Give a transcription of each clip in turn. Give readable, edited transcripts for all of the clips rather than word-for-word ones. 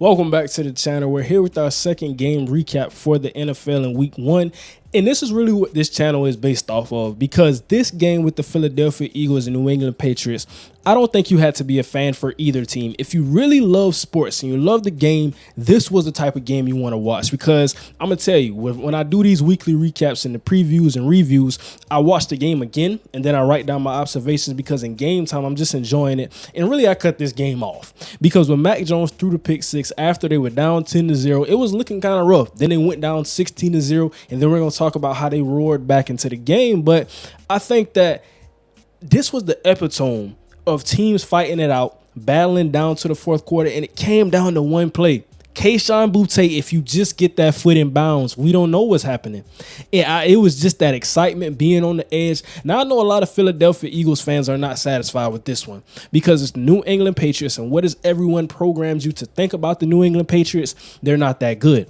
Welcome back to the channel. We're here with our second game recap for the NFL in week 1. And this is really what this channel is based off of, because this game with the Philadelphia Eagles and New England Patriots, I don't think you had to be a fan for either team. If you really love sports and you love the game, this was the type of game you want to watch, because I'm going to tell you, when I do these weekly recaps and the previews and reviews, I watch the game again and then I write down my observations, because in game time, I'm just enjoying it. And really, I cut this game off because when Mac Jones threw the pick six after they were down 10-0, it was looking kind of rough. Then they went down 16-0, and then we're going to talk about how they roared back into the game. But I think that this was the epitome of teams fighting it out, battling down to the fourth quarter, and it came down to one play. Kayshon Boutte, if you just get that foot in bounds, we don't know what's happening. It was just that excitement, being on the edge. Now, I know a lot of Philadelphia Eagles fans are not satisfied with this one because it's the New England Patriots, and what does everyone programs you to think about the New England Patriots? They're not that good.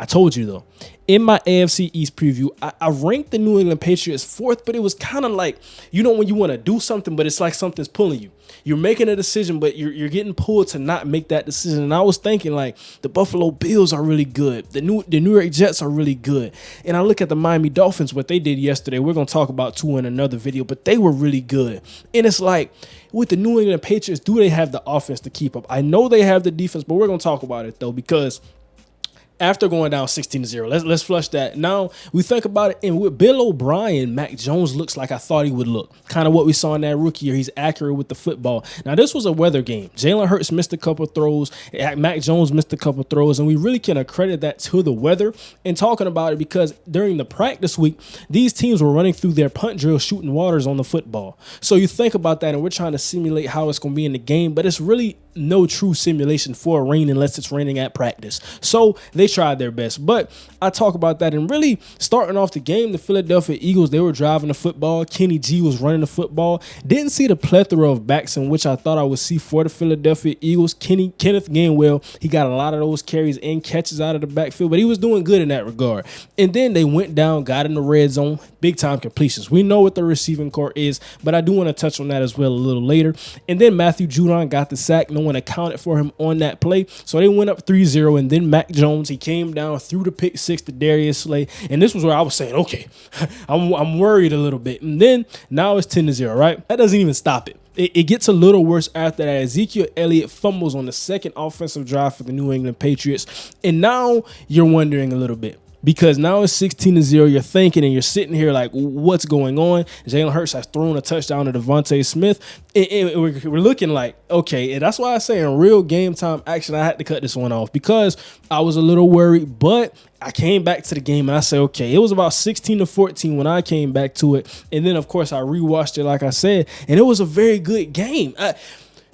I told you, though. In my AFC East preview, I ranked the New England Patriots 4th, but it was kind of like, you know, when you want to do something, but it's like something's pulling you. You're making a decision, but you're getting pulled to not make that decision. And I was thinking, like, the Buffalo Bills are really good. The New York Jets are really good. And I look at the Miami Dolphins, what they did yesterday. We're going to talk about too in another video, but they were really good. And it's like, with the New England Patriots, do they have the offense to keep up? I know they have the defense, but we're going to talk about it, though, because after going down 16-0, let's flush that. Now we think about it, and with Bill O'Brien, Mac Jones looks like I thought he would look. Kind of what we saw in that rookie year. He's accurate with the football. Now this was a weather game. Jalen Hurts missed a couple throws. Mac Jones missed a couple throws, and we really can accredit that to the weather. And talking about it, because during the practice week, these teams were running through their punt drill, shooting waters on the football. So you think about that, and we're trying to simulate how it's going to be in the game, but it's really no true simulation for rain unless it's raining at practice. So they tried their best. But I talk about that, and really starting off the game, the Philadelphia Eagles, they were driving the football. Kenny G was running the football. Didn't see the plethora of backs in which I thought I would see for the Philadelphia Eagles. Kenneth Gainwell, he got a lot of those carries and catches out of the backfield, but he was doing good in that regard. And then they went down, got in the red zone, big time completions. We know what the receiving core is, but I do want to touch on that as well a little later. And then Matthew Judon got the sack. No one accounted for him on that play. So they went up 3-0, and then Mac Jones, he came down, threw the pick six to Darius Slay. And this was where I was saying, okay, I'm worried a little bit. And then now it's 10-0, right? That doesn't even stop it. It gets a little worse after that. Ezekiel Elliott fumbles on the second offensive drive for the New England Patriots. And now you're wondering a little bit, because now it's 16-0. You're thinking, and you're sitting here like, what's going on? Jalen Hurts has thrown a touchdown to Devontae Smith. And we're looking like, okay. And that's why I say in real game time action, I had to cut this one off, because I was a little worried. But I came back to the game and I said, okay, it was about 16-14 when I came back to it. And then, of course, I rewatched it, like I said, and it was a very good game.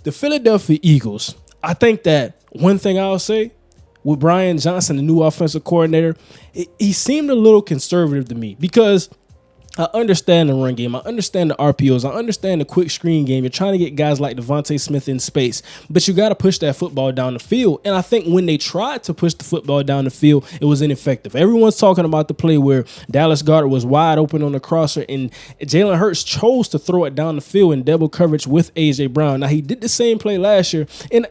The Philadelphia Eagles, I think that one thing I'll say, with Brian Johnson, the new offensive coordinator, he seemed a little conservative to me, because I understand the run game. I understand the RPOs. I understand the quick screen game. You're trying to get guys like Devontae Smith in space, but you got to push that football down the field. And I think when they tried to push the football down the field, it was ineffective. Everyone's talking about the play where Dallas Goedert was wide open on the crosser, and Jalen Hurts chose to throw it down the field in double coverage with A.J. Brown. Now, he did the same play last year, and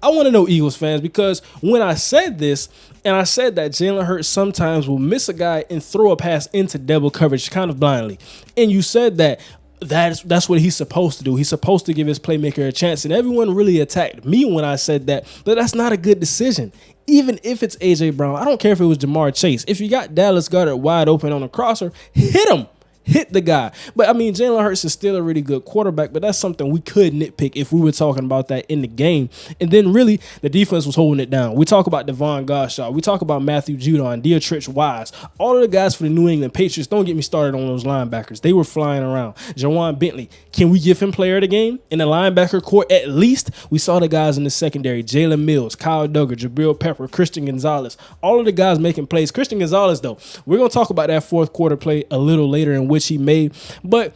I want to know, Eagles fans, because when I said this, and I said that Jalen Hurts sometimes will miss a guy and throw a pass into double coverage kind of blindly, and you said that that's what he's supposed to do. He's supposed to give his playmaker a chance, and everyone really attacked me when I said that, but that's not a good decision. Even if it's A.J. Brown, I don't care if it was Jamar Chase. If you got Dallas Goedert wide open on a crosser, hit him. Hit the guy. But I mean, Jalen Hurts is still a really good quarterback, but that's something we could nitpick if we were talking about that in the game. And then really, the defense was holding it down. We talk about Devon Gottschall. We talk about Matthew Judon, Dietrich Wise. All of the guys for the New England Patriots, don't get me started on those linebackers. They were flying around. Jawan Bentley, can we give him player of the game? In the linebacker core, at least, we saw the guys in the secondary, Jalen Mills, Kyle Duggar, Jabril Pepper, Christian Gonzalez. All of the guys making plays. Christian Gonzalez, though, we're going to talk about that fourth quarter play a little later, in which he made. But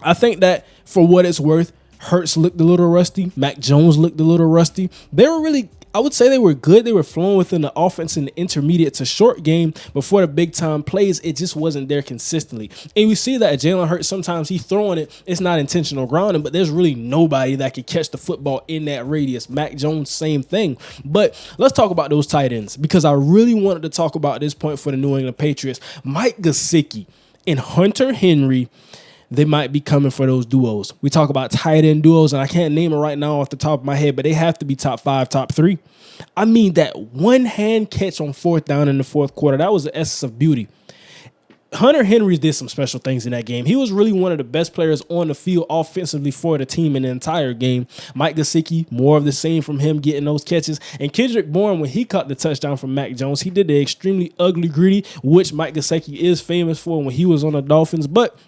I think that for what it's worth, Hurts looked a little rusty. Mac Jones looked a little rusty. They were really I would say they were good. They were flowing within the offense in the intermediate to short game. Before the big time plays, it just wasn't there consistently. And we see that Jalen Hurts, sometimes he's throwing it. It's not intentional grounding, but there's really nobody that can catch the football in that radius. Mac Jones, same thing. But let's talk about those tight ends, because I really wanted to talk about this point for the New England Patriots. Mike Gesicki and Hunter Henry, they might be coming for those duos. We talk about tight end duos, and I can't name it right now off the top of my head, but they have to be top 5, top 3. I mean, that one-hand catch on 4th down in the 4th quarter, that was the essence of beauty. Hunter Henry did some special things in that game. He was really one of the best players on the field offensively for the team in the entire game. Mike Gesicki, more of the same from him getting those catches. And Kendrick Bourne, when he caught the touchdown from Mac Jones, he did the extremely ugly gritty, which Mike Gesicki is famous for when he was on the Dolphins. But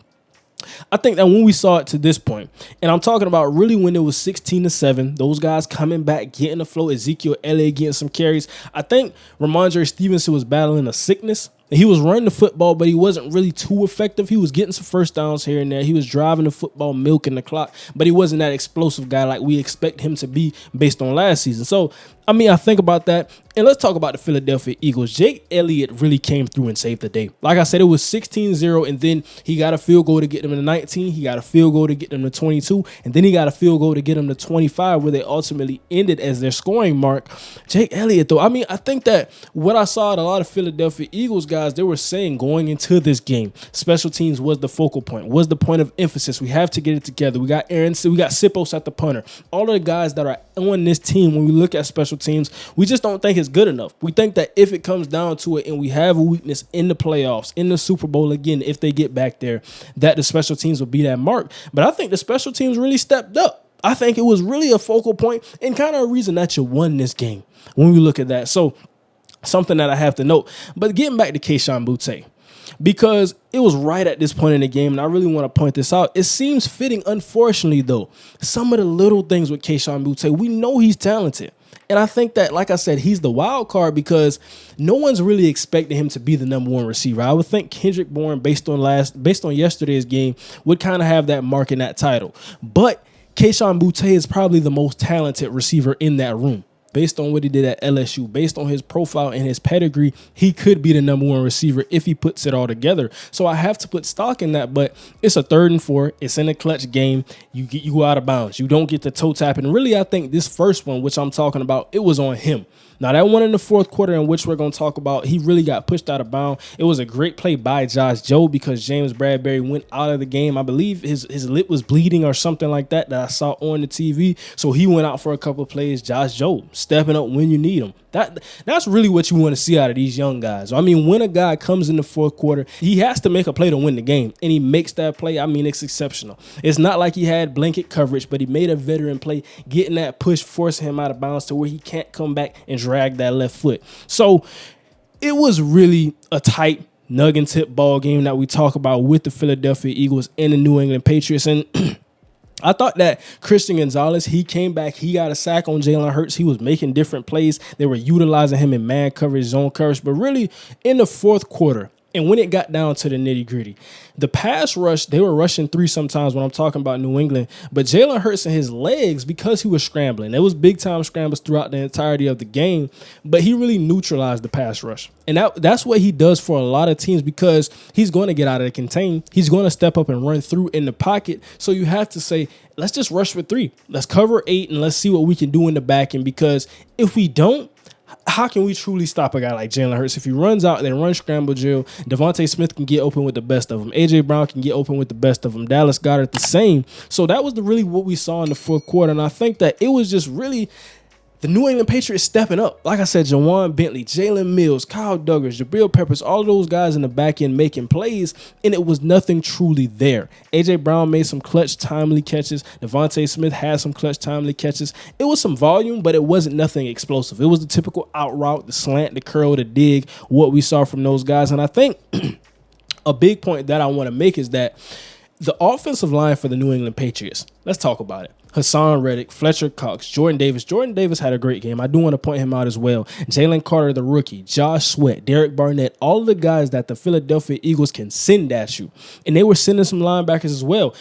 I think that when we saw it to this point, and I'm talking about really when it was 16-7, those guys coming back, getting the flow, Ezekiel Elliott getting some carries. I think Ramondre Stevenson was battling a sickness. He was running the football, but he wasn't really too effective. He was getting some first downs here and there. He was driving the football, milking the clock, but he wasn't that explosive guy like we expect him to be based on last season. So, I mean, I think about that. And let's talk about the Philadelphia Eagles. Jake Elliott really came through and saved the day. Like I said, it was 16-0, and then he got a field goal to get them to 19. He got a field goal to get them to 22, and then he got a field goal to get them to 25, where they ultimately ended as their scoring mark. Jake Elliott, though, I mean, I think that what I saw at a lot of Philadelphia Eagles guys, they were saying going into this game, special teams was the focal point, was the point of emphasis. We have to get it together. We got Aaron, we got Sippos at the punter. All of the guys that are on this team, when we look at special teams, we just don't think it's good enough. We think that if it comes down to it and we have a weakness in the playoffs, in the Super Bowl again, if they get back there, that the special teams will be that mark. But I think the special teams really stepped up. I think it was really a focal point and kind of a reason that you won this game when we look at that. So something that I have to note. But getting back to Kayshon Boutte, because it was right at this point in the game, and I really want to point this out. It seems fitting, unfortunately, though, some of the little things with Kayshon Boutte, we know he's talented. And I think that, like I said, he's the wild card because no one's really expecting him to be the number one receiver. I would think Kendrick Bourne, based on yesterday's game, would kind of have that mark in that title. But Kayshon Boutte is probably the most talented receiver in that room. Based on what he did at LSU, based on his profile and his pedigree, he could be the number one receiver if he puts it all together. So I have to put stock in that, but it's a 3rd and 4. It's in a clutch game. You go out of bounds. You don't get the toe tap. And really, I think this first one, which I'm talking about, it was on him. Now, that one in the 4th quarter, in which we're going to talk about, he really got pushed out of bounds. It was a great play by Josh Jobe because James Bradberry went out of the game. I believe his lip was bleeding or something like that I saw on the TV. So he went out for a couple of plays. Josh Jobe stepping up when you need him. That's really what you want to see out of these young guys. I mean, when a guy comes in the 4th quarter, he has to make a play to win the game, and he makes that play. I mean, it's exceptional. It's not like he had blanket coverage, but he made a veteran play, getting that push, forcing him out of bounds to where he can't come back and drag that left foot. So it was really a tight nug and tip ball game that we talk about with the Philadelphia Eagles and the New England Patriots. And I thought that Christian Gonzalez, he came back, he got a sack on Jalen Hurts. He was making different plays. They were utilizing him in man coverage, zone coverage. But really, in the 4th quarter, and when it got down to the nitty-gritty, the pass rush, they were rushing 3 sometimes when I'm talking about New England. But Jalen Hurts and his legs, because he was scrambling, there was big-time scrambles throughout the entirety of the game, but he really neutralized the pass rush. And that's what he does for a lot of teams because he's going to get out of the contain. He's going to step up and run through in the pocket. So you have to say, let's just rush for 3. Let's cover 8, and let's see what we can do in the back end, because if we don't, how can we truly stop a guy like Jalen Hurts? If he runs out, then run scramble drill. Devontae Smith can get open with the best of them. A.J. Brown can get open with the best of them. Dallas Goedert the same. So that was really what we saw in the 4th quarter. And I think that it was just really the New England Patriots stepping up. Like I said, Jawan Bentley, Jalen Mills, Kyle Douglas, Jabril Peppers, all of those guys in the back end making plays, and it was nothing truly there. A.J. Brown made some clutch, timely catches. Devontae Smith had some clutch, timely catches. It was some volume, but it wasn't nothing explosive. It was the typical out route, the slant, the curl, the dig, what we saw from those guys. And I think a big point that I want to make is that the offensive line for the New England Patriots, let's talk about it. Hassan Reddick, Fletcher Cox, Jordan Davis. Jordan Davis had a great game. I do want to point him out as well. Jalen Carter, the rookie, Josh Sweat, Derek Barnett, all of the guys that the Philadelphia Eagles can send at you. And they were sending some linebackers as well.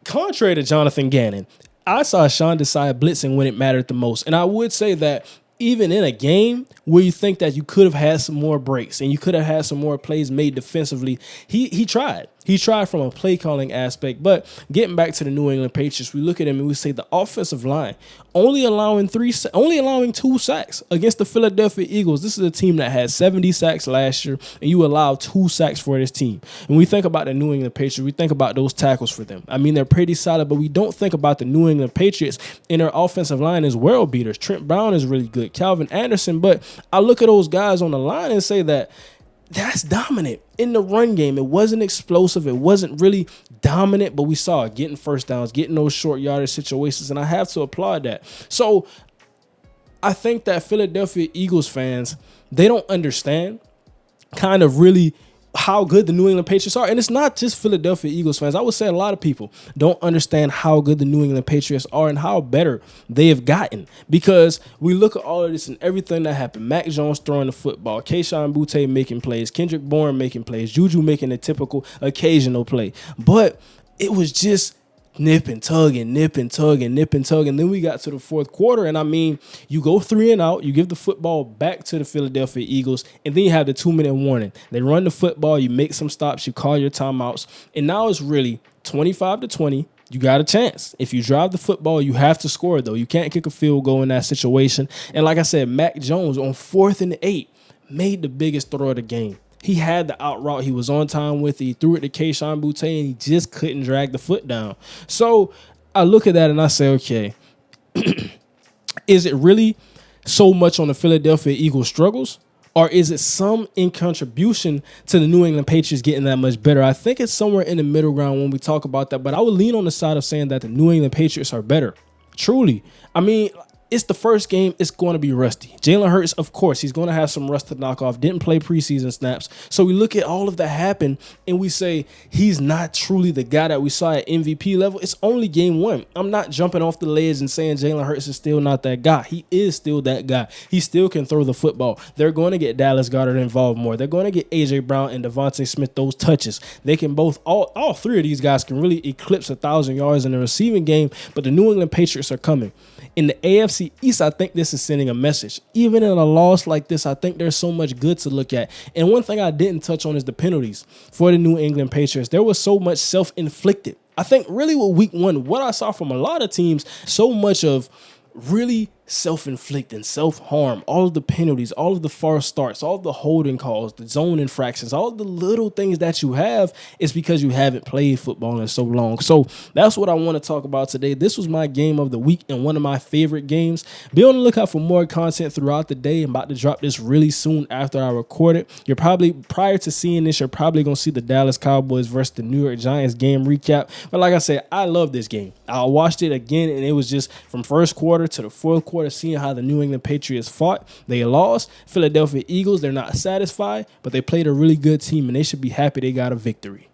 Contrary to Jonathan Gannon, I saw Sean Desai blitzing when it mattered the most. And I would say that even in a game where you think that you could have had some more breaks and you could have had some more plays made defensively, he tried. He tried from a play calling aspect. But getting back to the New England Patriots, we look at him and we say the offensive line only allowing 2 sacks against the Philadelphia Eagles. This is a team that had 70 sacks last year, and you allow 2 sacks for this team. And we think about the New England Patriots, we think about those tackles for them. I mean, they're pretty solid, but we don't think about the New England Patriots and their offensive line as world beaters. Trent Brown is really good, Calvin Anderson, but I look at those guys on the line and say that's dominant in the run game. It wasn't explosive. It wasn't really dominant, but we saw it getting first downs, getting those short yardage situations, and I have to applaud that. So I think that Philadelphia Eagles fans, they don't understand kind of really how good the New England Patriots are. And it's not just Philadelphia Eagles fans. I would say a lot of people don't understand how good the New England Patriots are and how better they have gotten, because we look at all of this and everything that happened. Mac Jones throwing the football, Kayshon Boutte making plays, Kendrick Bourne making plays, Juju making a typical occasional play. But it was just nip and tug. Then we got to the fourth quarter, and I mean, you go 3 and out, you give the football back to the Philadelphia Eagles, and then you have the 2-minute warning. They run the football, you make some stops, you call your timeouts, and now it's really 25-20. You got a chance. If you drive the football, you have to score, though. You can't kick a field goal in that situation. And like I said, Mac Jones on 4th and 8 made the biggest throw of the game. He had the out route. He was on time with it. He threw it to Kayshon Boutte, and he just couldn't drag the foot down. So I look at that and I say, okay, is it really so much on the Philadelphia Eagles struggles, or is it some in contribution to the New England Patriots getting that much better? I think it's somewhere in the middle ground when we talk about that, but I would lean on the side of saying that the New England Patriots are better. Truly. I mean, it's the first game. It's going to be rusty. Jalen Hurts, of course, he's going to have some rust to knock off. Didn't play preseason snaps. So we look at all of that happen and we say he's not truly the guy that we saw at MVP level. It's only game 1. I'm not jumping off the ledge and saying Jalen Hurts is still not that guy. He is still that guy. He still can throw the football. They're going to get Dallas Goedert involved more. They're going to get A.J. Brown and Devontae Smith those touches. They can both, all 3 of these guys can really eclipse 1,000 yards in the receiving game, but the New England Patriots are coming. In the AFC East, I think this is sending a message. Even in a loss like this, I think there's so much good to look at. And one thing I didn't touch on is the penalties for the New England Patriots. There was so much self-inflicted. I think really with week 1, what I saw from a lot of teams, so much of really self-inflicting, self-harm, all of the penalties, all of the false starts, all of the holding calls, the zone infractions, all the little things that you have is because you haven't played football in so long. So that's what I want to talk about today. This was my game of the week and one of my favorite games. Be on the lookout for more content throughout the day. I'm about to drop this really soon after I record it. You're probably, prior to seeing this, you're probably going to see the Dallas Cowboys versus the New York Giants game recap. But like I said, I love this game. I watched it again, and it was just from first quarter to the fourth quarter, seeing how the New England Patriots fought. They lost. Philadelphia Eagles, they're not satisfied, but they played a really good team, and they should be happy they got a victory.